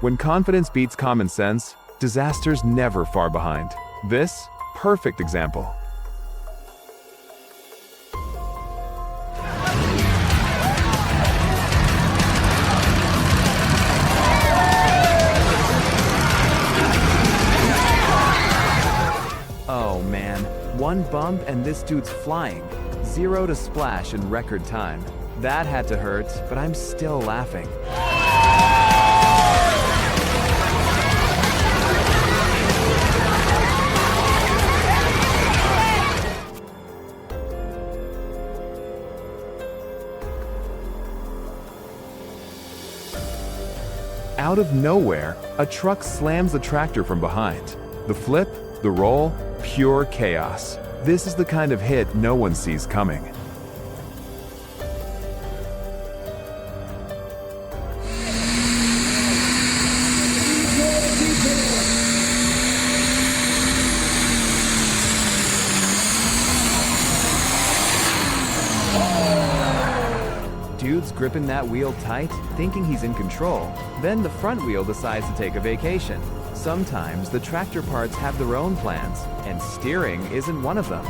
When confidence beats common sense, disaster's never far behind. This, perfect example. Oh man, one bump and this dude's flying. 0 to splash in record time. That had to hurt, but I'm still laughing. Out of nowhere, a truck slams the tractor from behind. The flip, the roll, pure chaos. This is the kind of hit no one sees coming. Dude's gripping that wheel tight, thinking he's in control. Then the front wheel decides to take a vacation. Sometimes the tractor parts have their own plans, and steering isn't one of them.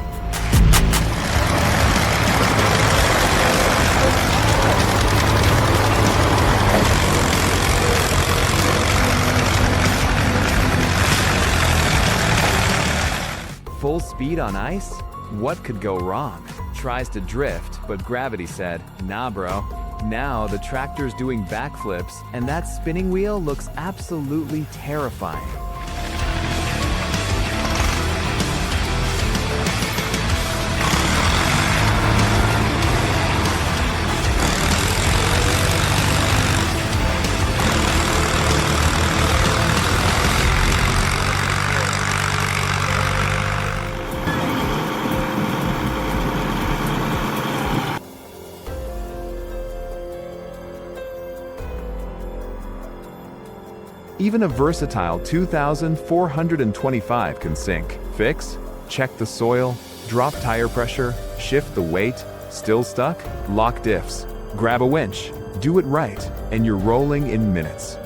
Full speed on ice? What could go wrong? Tries to drift, but gravity said, nah bro. Now the tractor's doing backflips, and that spinning wheel looks absolutely terrifying. Even a versatile 2,425 can sink. Fix, check the soil, drop tire pressure, shift the weight, still stuck? Lock diffs, grab a winch, do it right, and you're rolling in minutes.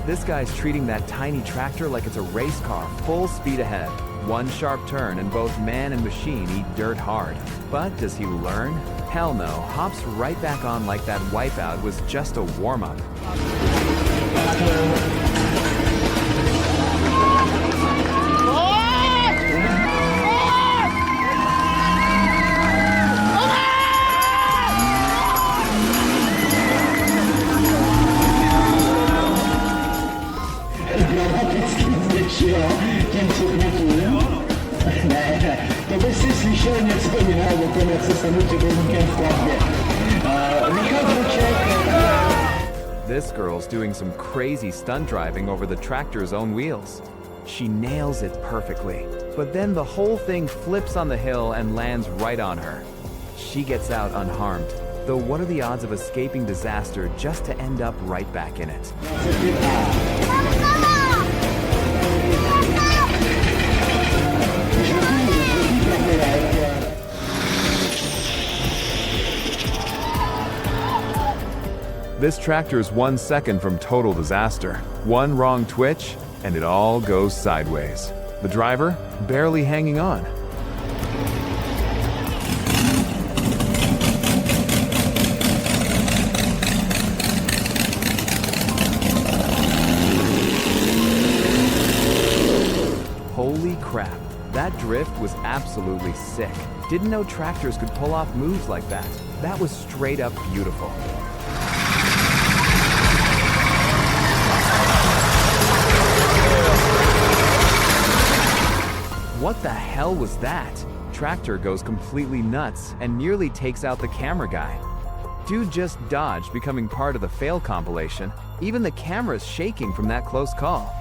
This guy's treating that tiny tractor like it's a race car, full speed ahead. One sharp turn and both man and machine eat dirt hard. But does he learn? Hell no, hops right back on like that wipeout was just a warm-up. This girl's doing some crazy stunt driving over the tractor's own wheels. She nails it perfectly, but then the whole thing flips on the hill and lands right on her. She gets out unharmed, though what are the odds of escaping disaster just to end up right back in it? This tractor's 1 second from total disaster. One wrong twitch, and it all goes sideways. The driver, barely hanging on. Holy crap, that drift was absolutely sick. Didn't know tractors could pull off moves like that. That was straight up beautiful. What the hell was that? Tractor goes completely nuts and nearly takes out the camera guy. Dude just dodged becoming part of the fail compilation. Even the camera's shaking from that close call.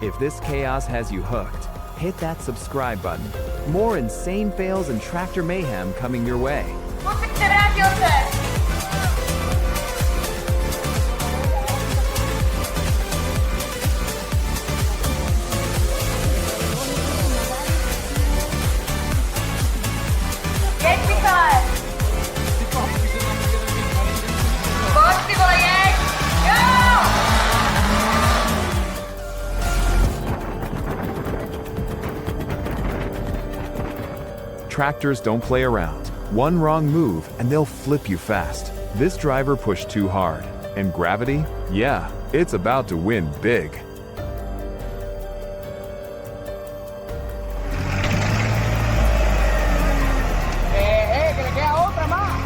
If this chaos has you hooked, hit that subscribe button. More insane fails and tractor mayhem coming your way. Tractors don't play around. One wrong move and they'll flip you fast. This driver pushed too hard. And gravity? Yeah, it's about to win big. Que le queda otra más.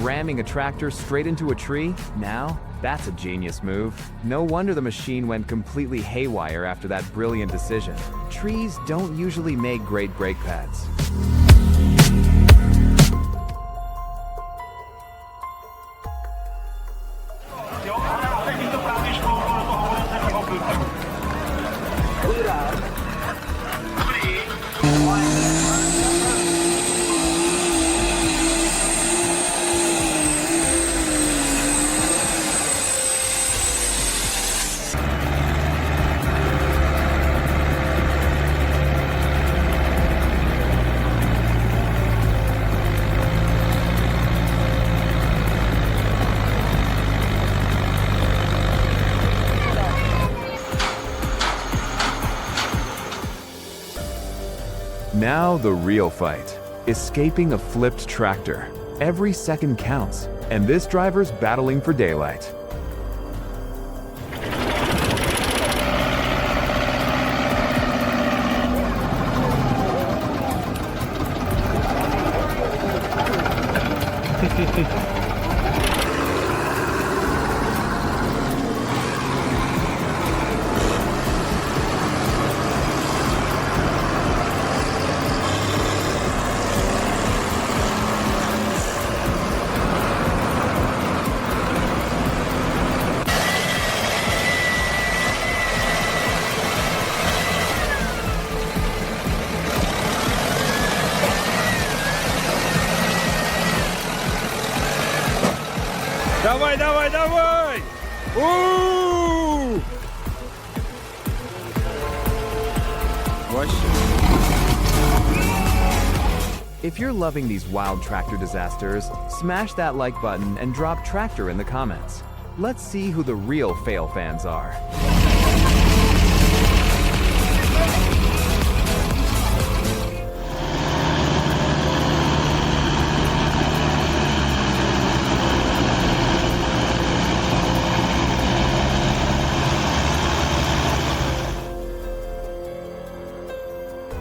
Ramming a tractor straight into a tree? Now, that's a genius move. No wonder the machine went completely haywire after that brilliant decision. Trees don't usually make great brake pads. Now the real fight. Escaping a flipped tractor. Every second counts, and this driver's battling for daylight. Dawaj, dawaj, dawaj! Właśnie. If you're loving these wild tractor disasters, smash that like button and drop tractor in the comments. Let's see who the real fail fans are.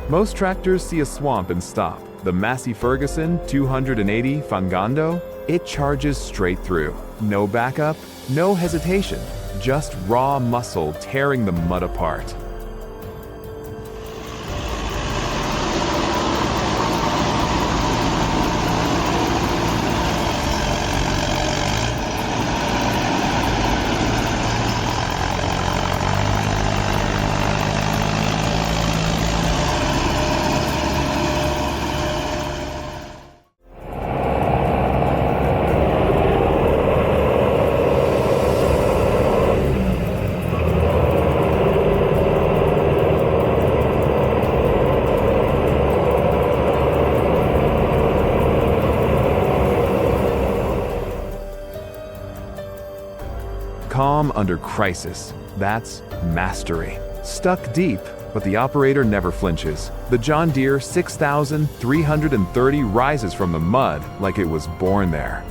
Most tractors see a swamp and stop. The Massey Ferguson 280 Fangando, it charges straight through. No backup, no hesitation, just raw muscle tearing the mud apart. Calm under crisis. That's mastery. Stuck deep, but the operator never flinches. The John Deere 6330 rises from the mud like it was born there.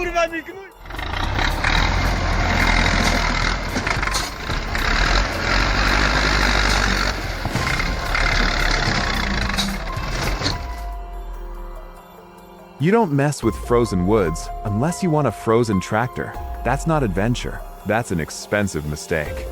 kurwa mi gnój! You don't mess with frozen woods unless you want a frozen tractor. That's not adventure. That's an expensive mistake.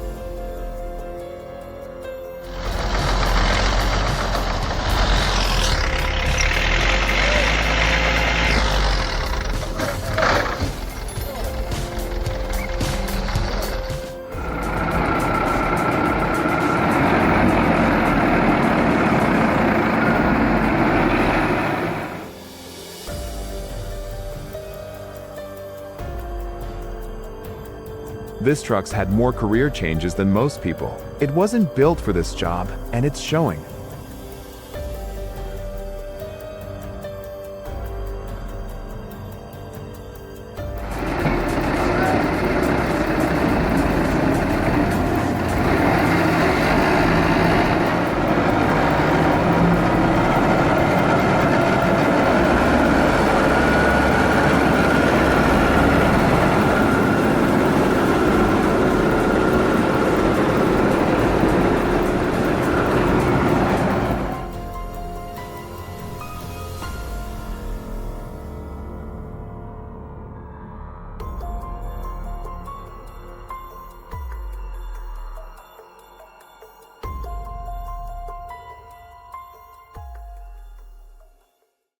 This truck's had more career changes than most people. It wasn't built for this job, and it's showing.